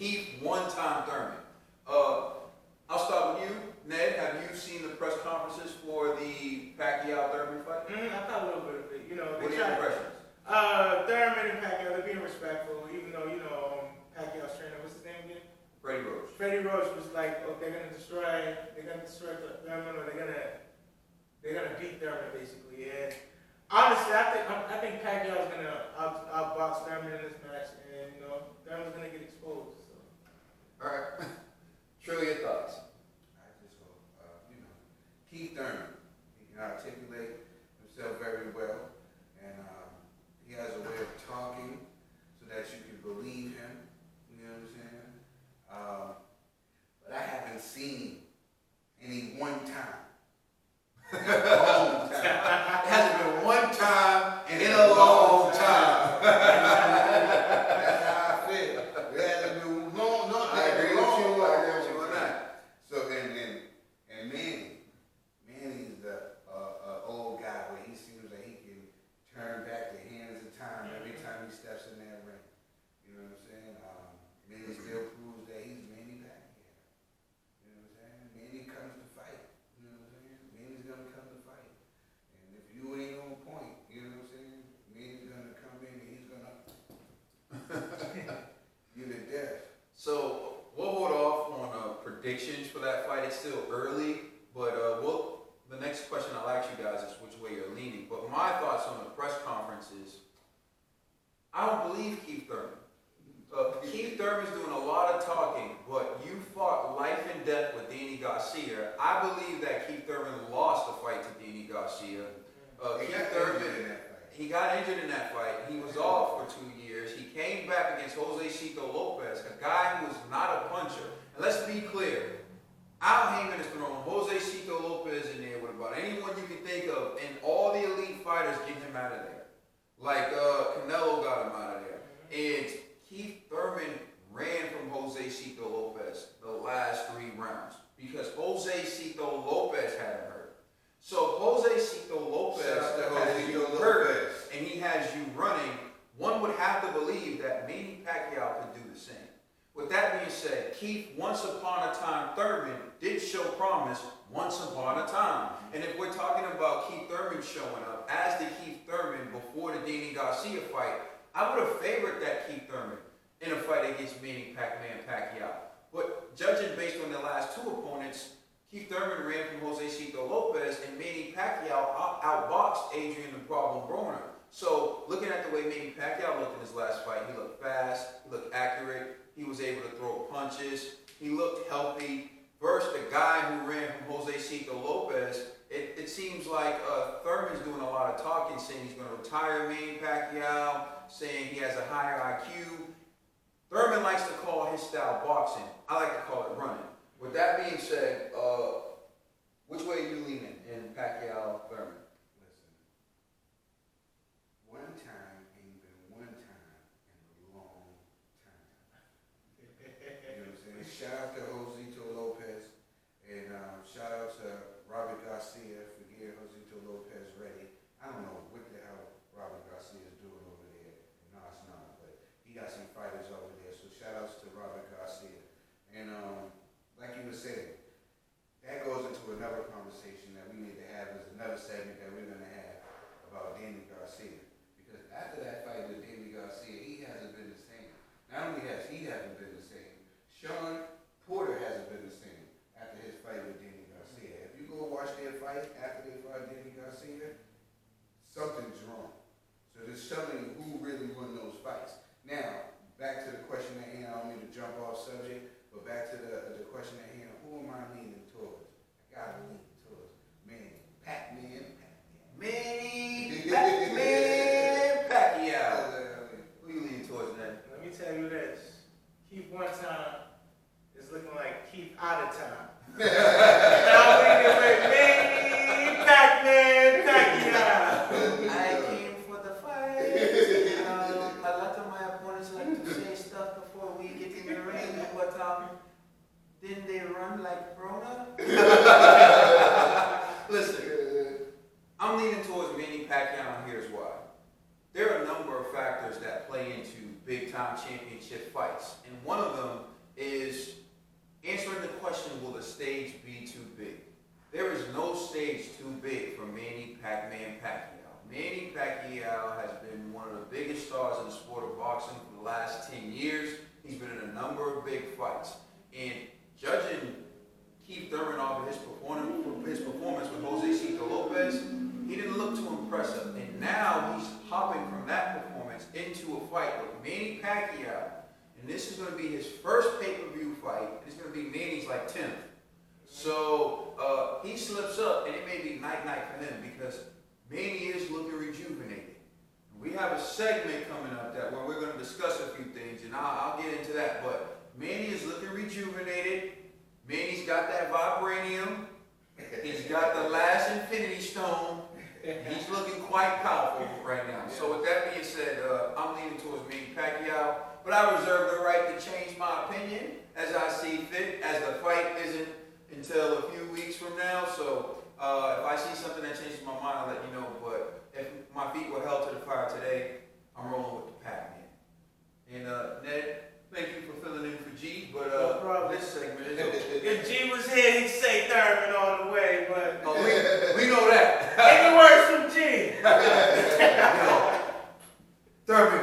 Keith one-time Thurman. I'll start with you, Ned. Have you seen the press conferences for the Pacquiao-Thurman fight? I thought a little bit of it. You know, What are your impressions? Thurman and Pacquiao, they're being respectful, even though, Pacquiao's trainer, what's his name again? Freddie Roach. Freddie Roach was like, oh, they're gonna destroy Thurman, or they're gonna beat Thurman basically. And honestly, I think Pacquiao's gonna outbox Thurman in this match, and Thurman's gonna get exposed. So. All right. Trill, your thoughts? I just hope, Keith Thurman, he can articulate himself very well, and he has a way of talking so that you can believe him. You know what I'm saying? But I haven't seen any one time. In a long time. It hasn't been one time in a long time. That's how I feel. It hasn't been long. No, I agree with you. I agree with you on that. So and Manny's the old guy where he seems like he can turn back the hands of time every time he steps in that ring. You know what I'm saying? Manny still proves that he's Manny Pacquiao. You know what I'm saying? Manny comes to fight. You know what I'm saying? Manny's gonna come to fight. And if you ain't on point, you know what I'm saying? Manny's gonna come in and he's gonna you to death. So we'll hold off on predictions for that fight. It's still early, but the next question I'll ask you guys is which way you're leaning. But my thoughts on the press conference is, I don't believe Keith Thurman. Keith Thurman's doing a lot of talking, but you fought life and death with Danny Garcia. I believe that Keith Thurman lost the fight to Danny Garcia. He got injured in that fight. He was off for 2 years. He came back against Jose Cito Lopez, a guy who was not a puncher. And let's be clear, Al Heyman is throwing Jose Cito Lopez in there with about anyone you can think of, and all the elite fighters get him out of there. Like Canelo got him out of there. And Keith Thurman ran from Jose Cito Lopez the last 3 rounds because Jose Cito Lopez had him hurt. So Jose Cito Lopez has you hurt, and he has you running. One would have to believe that Manny Pacquiao could do the same. With that being said, Keith, once upon a time, Thurman did show promise once upon a time. And if we're talking about Keith Thurman showing up as the Keith Thurman before the Danny Garcia fight, I would have favored that Keith Thurman in a fight against Manny Pacquiao. But judging based on the last 2 opponents, Keith Thurman ran from Jose Cito Lopez, and Manny Pacquiao outboxed Adrian the Problem Broner. So looking at the way Manny Pacquiao looked in his last fight, he looked fast, he looked accurate, he was able to throw punches, he looked healthy. Versus the guy who ran from Jose Cito Lopez, it seems like Thurman's doing a lot of talking, saying he's going to retire Manny Pacquiao, saying he has a higher IQ. Thurman likes to call his style boxing. I like to call it running. With that being said, which way are you leaning in Pacquiao Thurman? Listen, one time ain't been one time in a long time. You know what I'm saying? Shout out to Josito Lopez, and shout out to Robert Garcia for getting Josito Lopez ready. I don't know what the hell Robert Garcia is doing over there. No, it's not, but he got some fighters over there. So shout outs to Robert Garcia. And like you were saying, that goes into another conversation that we need to have. There's another segment that we're going to have about Danny Garcia. Because after that fight with Danny Garcia, he hasn't been the same. Not only has he hasn't been the same, Sean Porter hasn't been the same after his fight with Danny Garcia. If you go watch their fight after they fought Danny Garcia, something's wrong. So there's something who really won those fights. Now, back to the question at hand. I don't mean to jump off subject, but back to the question at hand. Who am I leaning towards? I gotta lean towards Manny Pacquiao. Manny Pacquiao. Who you leaning towards, man? Let me tell you this. Keith one time is looking like Keith out of time. Now we can say Manny Pacquiao. I came for the fight. A lot of my opponents like to say stuff before we get in the ring, but didn't they run like Brona? Listen, I'm leaning towards Manny Pacquiao, and here's why. There are a number of factors that play into big-time championship fights, and one of them stage be too big? There is no stage too big for Manny Pac-Man Pacquiao. Manny Pacquiao has been one of the biggest stars in the sport of boxing for the last 10 years. He's been in a number of big fights. And judging Keith Thurman off of his performance with Josecito Lopez, he didn't look too impressive. And now he's hopping from that performance into a fight with Manny Pacquiao. And this is going to be his first pay-per-view fight. It's going to be Manny's like 10th. So he slips up, and it may be night-night for him because Manny is looking rejuvenated. We have a segment coming up that where we're going to discuss a few things, and I'll get into that. But Manny is looking rejuvenated. Manny's got that vibranium. He's got the last Infinity Stone. He's looking quite powerful right now. So with that being said, I'm leaning towards Manny Pacquiao, but I reserve the right to change my opinion as I see fit, as the fight isn't until a few weeks from now. So if I see something that changes my mind, I'll let you know. But if my feet were held to the fire today, I'm rolling with the Pac-Man. And Ned, thank you for filling in for G, but No problem. this segment is over. If G was here, he'd say Thurman all the way, but Oh, we know that. any words from G? Thurman